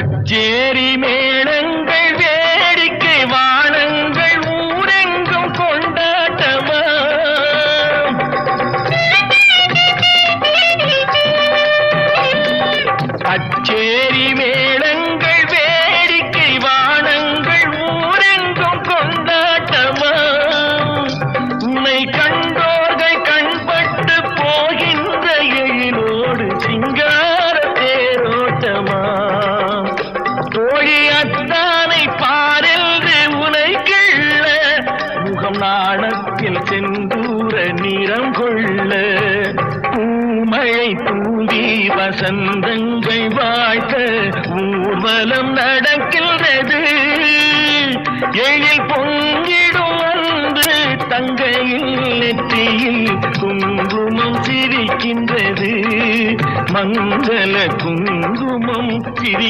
கச்சேரி மேளங்கள் வேடிக்கை வானங்கள் ஊரெங்கும் கொண்டாட்டமா கச்சேரி மேளங்கள் வேடிக்கை வானங்கள் ஊரெங்கும் கொண்டாட்டமா உன்னை கண்டோர்கள் கண்பட்டு போகின்ற எழிலோடு சிங்கார தேரோட்டமா தோழி அத்தானை பாரென்று உனை கிள்ள முகம் நாணத்தில் செந்தூர நிறம் கொள்ள பூமழை தூவி வசந்தங்கள் வாழ்க்க ஊர்வலம் நடக்கின்றது எழில் பொங்கிடும் அன்று தங்கையில் நெற்றியில் குங்குமம் சிரிக்கின்றது மங்கள குங்குமம் சிரி